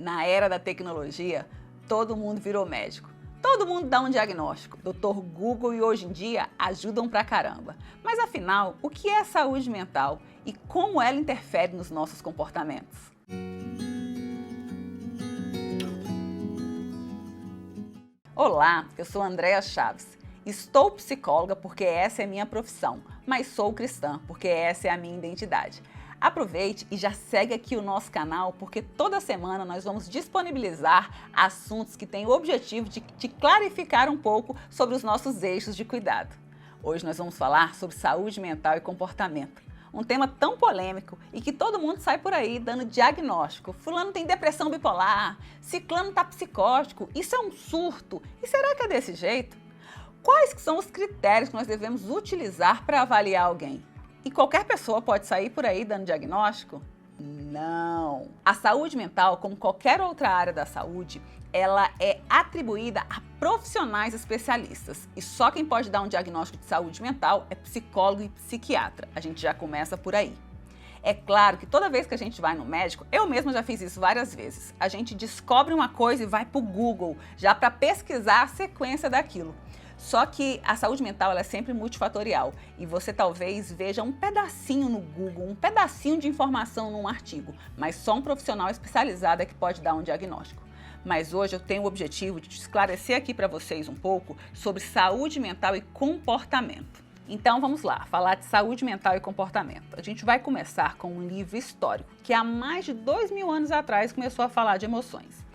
Na era da tecnologia, todo mundo virou médico. Todo mundo dá um diagnóstico. Dr. Google e hoje em dia ajudam pra caramba. Mas afinal, o que é saúde mental e como ela interfere nos nossos comportamentos? Olá, eu sou Andréa Chaves. Estou psicóloga porque essa é minha profissão, mas sou cristã porque essa é a minha identidade. Aproveite e já segue aqui o nosso canal, porque toda semana nós vamos disponibilizar assuntos que têm o objetivo de te clarificar um pouco sobre os nossos eixos de cuidado. Hoje nós vamos falar sobre saúde mental e comportamento. Um tema tão polêmico e que todo mundo sai por aí dando diagnóstico. Fulano tem depressão bipolar, ciclano tá psicótico, isso é um surto. E será que é desse jeito? Quais que são os critérios que nós devemos utilizar para avaliar alguém? E qualquer pessoa pode sair por aí dando diagnóstico? Não! A saúde mental, como qualquer outra área da saúde, ela é atribuída a profissionais especialistas. E só quem pode dar um diagnóstico de saúde mental é psicólogo e psiquiatra. A gente já começa por aí. É claro que toda vez que a gente vai no médico, eu mesma já fiz isso várias vezes, a gente descobre uma coisa e vai para o Google, já para pesquisar a sequência daquilo. Só que a saúde mental ela é sempre multifatorial e você talvez veja um pedacinho no Google, um pedacinho de informação num artigo, mas só um profissional especializado é que pode dar um diagnóstico. Mas hoje eu tenho o objetivo de esclarecer aqui para vocês um pouco sobre saúde mental e comportamento. Então vamos lá, falar de saúde mental e comportamento. A gente vai começar com um livro histórico que há mais de 2000 anos atrás começou a falar de emoções.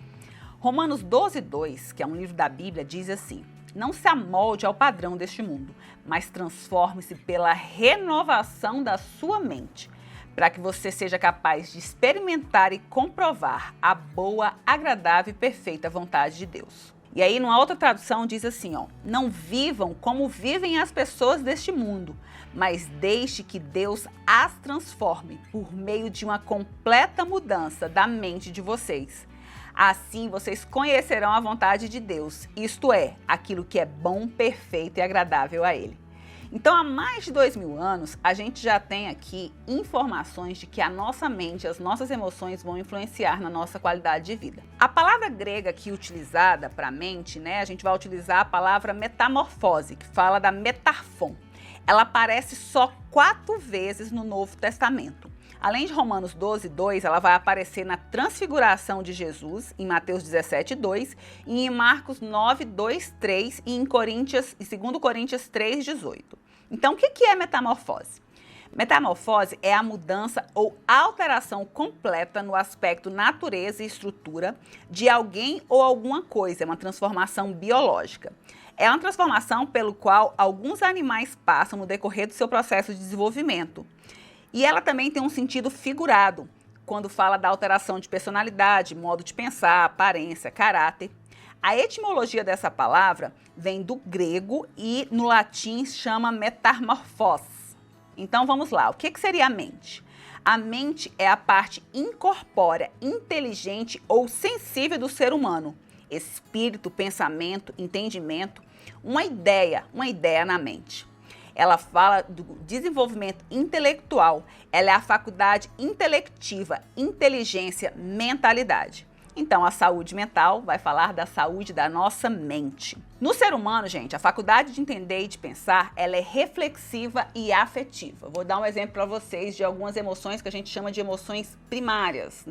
Romanos 12:2, que é um livro da Bíblia, diz assim: não se amolde ao padrão deste mundo, mas transforme-se pela renovação da sua mente, para que você seja capaz de experimentar e comprovar a boa, agradável e perfeita vontade de Deus. E aí, numa outra tradução, diz assim, não vivam como vivem as pessoas deste mundo, mas deixe que Deus as transforme por meio de uma completa mudança da mente de vocês. Assim vocês conhecerão a vontade de Deus, isto é, aquilo que é bom, perfeito e agradável a Ele. Então, há mais de 2000 anos, a gente já tem aqui informações de que a nossa mente, as nossas emoções vão influenciar na nossa qualidade de vida. A palavra grega aqui utilizada para mente, a gente vai utilizar a palavra metamorfose, que fala da metarfon. Ela aparece só 4 vezes no Novo Testamento. Além de Romanos 12:2, ela vai aparecer na transfiguração de Jesus, em Mateus 17:2, e em Marcos 9:2-3 e em 2 Coríntios 3:18. Então, o que é metamorfose? Metamorfose é a mudança ou alteração completa no aspecto natureza e estrutura de alguém ou alguma coisa, é uma transformação biológica. É uma transformação pelo qual alguns animais passam no decorrer do seu processo de desenvolvimento. E ela também tem um sentido figurado, quando fala da alteração de personalidade, modo de pensar, aparência, caráter. A etimologia dessa palavra vem do grego e no latim chama metamorphos. Então vamos lá, o que seria a mente? A mente é a parte incorpórea, inteligente ou sensível do ser humano. Espírito, pensamento, entendimento, uma ideia na mente. Ela fala do desenvolvimento intelectual, ela é a faculdade intelectiva, inteligência, mentalidade. Então, a saúde mental vai falar da saúde da nossa mente. No ser humano, gente, a faculdade de entender e de pensar, ela é reflexiva e afetiva. Vou dar um exemplo para vocês de algumas emoções que a gente chama de emoções primárias,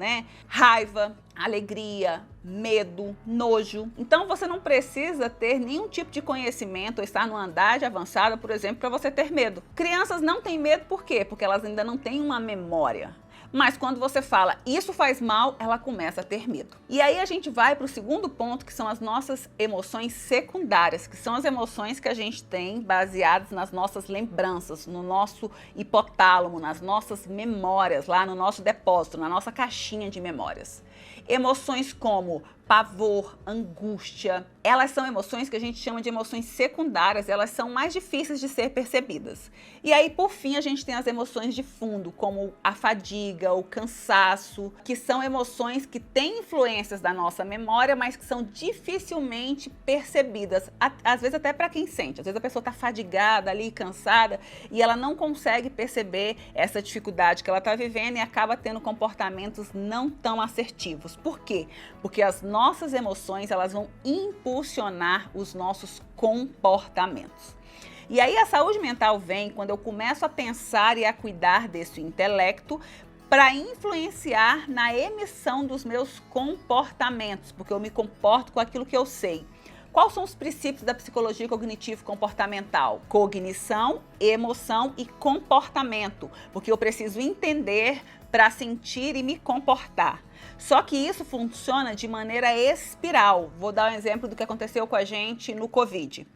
Raiva, alegria, medo, nojo. Então, você não precisa ter nenhum tipo de conhecimento ou estar numa idade avançada, por exemplo, para você ter medo. Crianças não têm medo por quê? Porque elas ainda não têm uma memória. Mas quando você fala, isso faz mal, ela começa a ter medo. E aí a gente vai para o segundo ponto, que são as nossas emoções secundárias, que são as emoções que a gente tem baseadas nas nossas lembranças, no nosso hipotálamo, nas nossas memórias, lá no nosso depósito, na nossa caixinha de memórias. Emoções como pavor, angústia. Elas são emoções que a gente chama de emoções secundárias, elas são mais difíceis de ser percebidas. E aí, por fim, a gente tem as emoções de fundo, como a fadiga, o cansaço, que são emoções que têm influências da nossa memória, mas que são dificilmente percebidas, às vezes até para quem sente. Às vezes a pessoa está fadigada ali, cansada, e ela não consegue perceber essa dificuldade que ela está vivendo e acaba tendo comportamentos não tão assertivos. Por quê? Porque as nossas emoções, elas vão impulsionar os nossos comportamentos. E aí a saúde mental vem quando eu começo a pensar e a cuidar desse intelecto para influenciar na emissão dos meus comportamentos, porque eu me comporto com aquilo que eu sei. Quais são os princípios da psicologia cognitivo-comportamental? Cognição, emoção e comportamento, porque eu preciso entender para sentir e me comportar. Só que isso funciona de maneira espiral. Vou dar um exemplo do que aconteceu com a gente no Covid.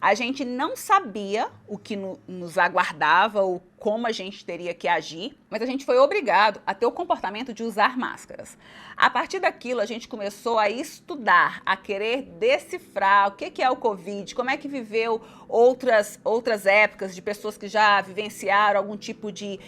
A gente não sabia o que nos aguardava ou como a gente teria que agir, mas a gente foi obrigado a ter o comportamento de usar máscaras. A partir daquilo, a gente começou a estudar, a querer decifrar o que é o Covid, como é que viveu outras épocas de pessoas que já vivenciaram algum tipo de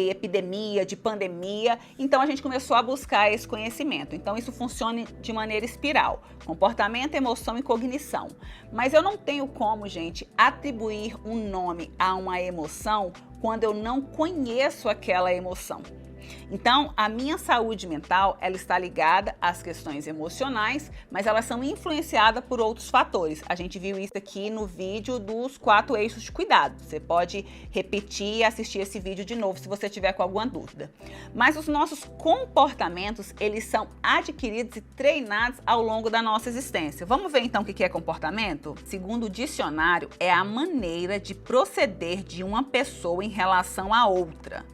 epidemia, de pandemia. Então, a gente começou a buscar esse conhecimento. Então, isso funciona de maneira espiral. Comportamento, emoção e cognição. Mas eu não tenho como, gente, atribuir um nome a uma emoção quando eu não conheço aquela emoção. Então, a minha saúde mental, ela está ligada às questões emocionais, mas elas são influenciadas por outros fatores. A gente viu isso aqui no vídeo dos 4 eixos de cuidado. Você pode repetir e assistir esse vídeo de novo se você tiver com alguma dúvida. Mas os nossos comportamentos, eles são adquiridos e treinados ao longo da nossa existência. Vamos ver então o que é comportamento? Segundo o dicionário, é a maneira de proceder de uma pessoa em relação a outra,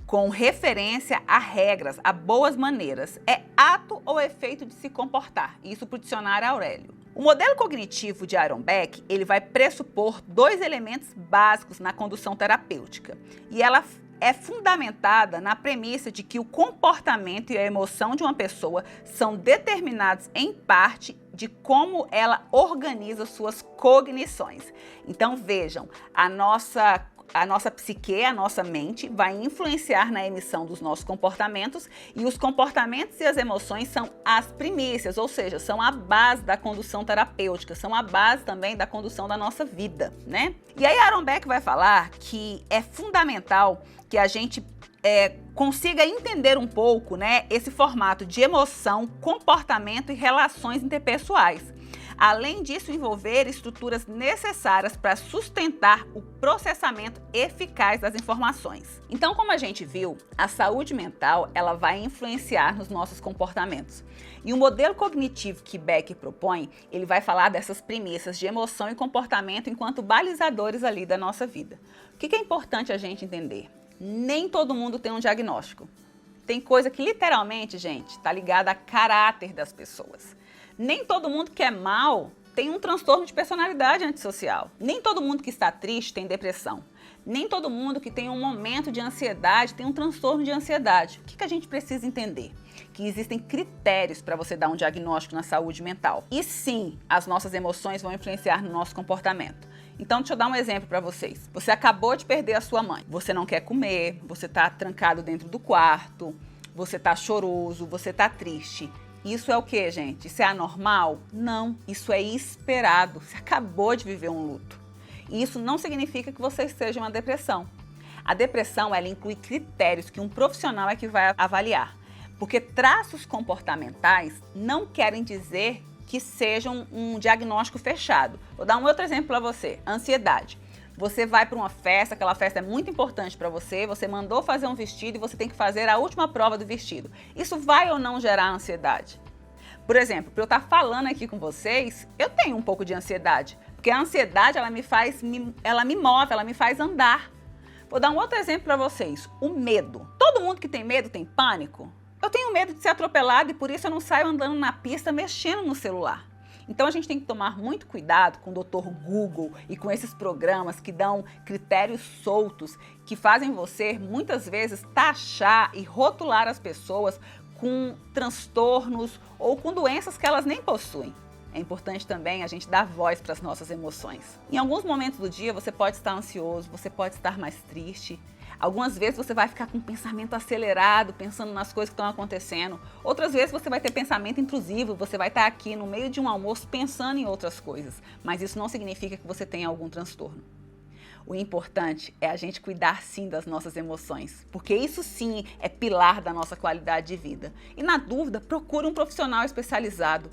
com referência a regras, a boas maneiras. É ato ou efeito de se comportar. Isso para o dicionário Aurélio. O modelo cognitivo de Aaron Beck, ele vai pressupor 2 elementos básicos na condução terapêutica. E ela é fundamentada na premissa de que o comportamento e a emoção de uma pessoa são determinados em parte de como ela organiza suas cognições. Então vejam, a nossa psique, a nossa mente, vai influenciar na emissão dos nossos comportamentos, e os comportamentos e as emoções são as primícias, ou seja, são a base da condução terapêutica, são a base também da condução da nossa vida, né? E aí Aaron Beck vai falar que é fundamental que a gente consiga entender um pouco, né, esse formato de emoção, comportamento e relações interpessoais. Além disso, envolver estruturas necessárias para sustentar o processamento eficaz das informações. Então, como a gente viu, a saúde mental, ela vai influenciar nos nossos comportamentos. E o modelo cognitivo que Beck propõe, ele vai falar dessas premissas de emoção e comportamento enquanto balizadores ali da nossa vida. O que é importante a gente entender? Nem todo mundo tem um diagnóstico. Tem coisa que literalmente, gente, está ligada a caráter das pessoas. Nem todo mundo que é mal tem um transtorno de personalidade antissocial. Nem todo mundo que está triste tem depressão. Nem todo mundo que tem um momento de ansiedade tem um transtorno de ansiedade. O que a gente precisa entender? Que existem critérios para você dar um diagnóstico na saúde mental. E sim, as nossas emoções vão influenciar no nosso comportamento. Então, deixa eu dar um exemplo para vocês. Você acabou de perder a sua mãe. Você não quer comer, você está trancado dentro do quarto, você está choroso, você está triste. Isso é o que, gente? Isso é anormal? Não, isso é esperado. Você acabou de viver um luto. E isso não significa que você esteja em uma depressão. A depressão, ela inclui critérios que um profissional é que vai avaliar. Porque traços comportamentais não querem dizer que sejam um diagnóstico fechado. Vou dar um outro exemplo para você. Ansiedade. Você vai para uma festa, aquela festa é muito importante para você, você mandou fazer um vestido e você tem que fazer a última prova do vestido. Isso vai ou não gerar ansiedade? Por exemplo, para eu estar falando aqui com vocês, eu tenho um pouco de ansiedade, porque a ansiedade ela me move, ela me faz andar. Vou dar um outro exemplo para vocês, o medo. Todo mundo que tem medo tem pânico? Eu tenho medo de ser atropelado e por isso eu não saio andando na pista mexendo no celular. Então a gente tem que tomar muito cuidado com o Dr. Google e com esses programas que dão critérios soltos que fazem você muitas vezes taxar e rotular as pessoas com transtornos ou com doenças que elas nem possuem. É importante também a gente dar voz para as nossas emoções. Em alguns momentos do dia você pode estar ansioso, você pode estar mais triste. Algumas vezes você vai ficar com um pensamento acelerado, pensando nas coisas que estão acontecendo. Outras vezes você vai ter pensamento intrusivo, você vai estar aqui no meio de um almoço pensando em outras coisas. Mas isso não significa que você tenha algum transtorno. O importante é a gente cuidar sim das nossas emoções, porque isso sim é pilar da nossa qualidade de vida. E na dúvida, procure um profissional especializado.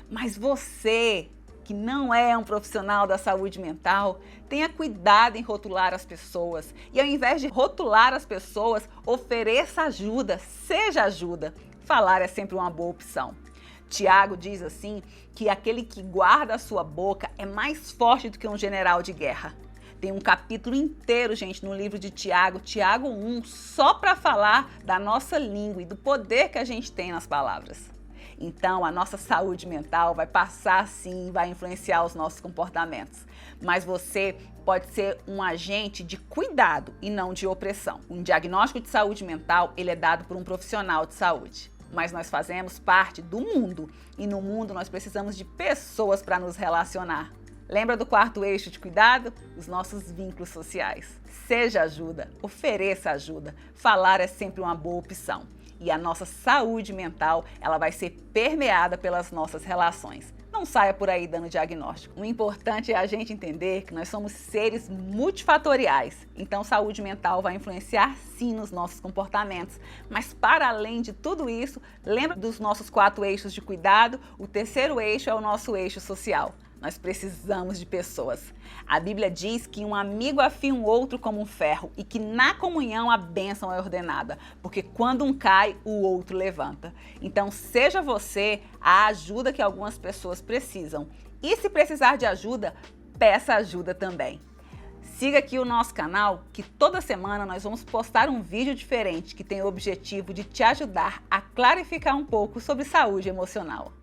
Mas você, que não é um profissional da saúde mental, tenha cuidado em rotular as pessoas. E ao invés de rotular as pessoas, ofereça ajuda, seja ajuda. Falar é sempre uma boa opção. Tiago diz assim que aquele que guarda a sua boca é mais forte do que um general de guerra. Tem um capítulo inteiro, gente, no livro de Tiago, Tiago 1, só para falar da nossa língua e do poder que a gente tem nas palavras. Então, a nossa saúde mental vai passar sim, vai influenciar os nossos comportamentos. Mas você pode ser um agente de cuidado e não de opressão. Um diagnóstico de saúde mental, ele é dado por um profissional de saúde. Mas nós fazemos parte do mundo e no mundo nós precisamos de pessoas para nos relacionar. Lembra do quarto eixo de cuidado? Os nossos vínculos sociais. Seja ajuda, ofereça ajuda. Falar é sempre uma boa opção. E a nossa saúde mental, ela vai ser permeada pelas nossas relações. Não saia por aí dando diagnóstico. O importante é a gente entender que nós somos seres multifatoriais. Então, saúde mental vai influenciar sim nos nossos comportamentos. Mas para além de tudo isso, lembra dos nossos 4 eixos de cuidado? O terceiro eixo é o nosso eixo social. Nós precisamos de pessoas. A Bíblia diz que um amigo afia um outro como um ferro e que na comunhão a bênção é ordenada, porque quando um cai, o outro levanta. Então seja você a ajuda que algumas pessoas precisam. E se precisar de ajuda, peça ajuda também. Siga aqui o nosso canal, que toda semana nós vamos postar um vídeo diferente que tem o objetivo de te ajudar a clarificar um pouco sobre saúde emocional.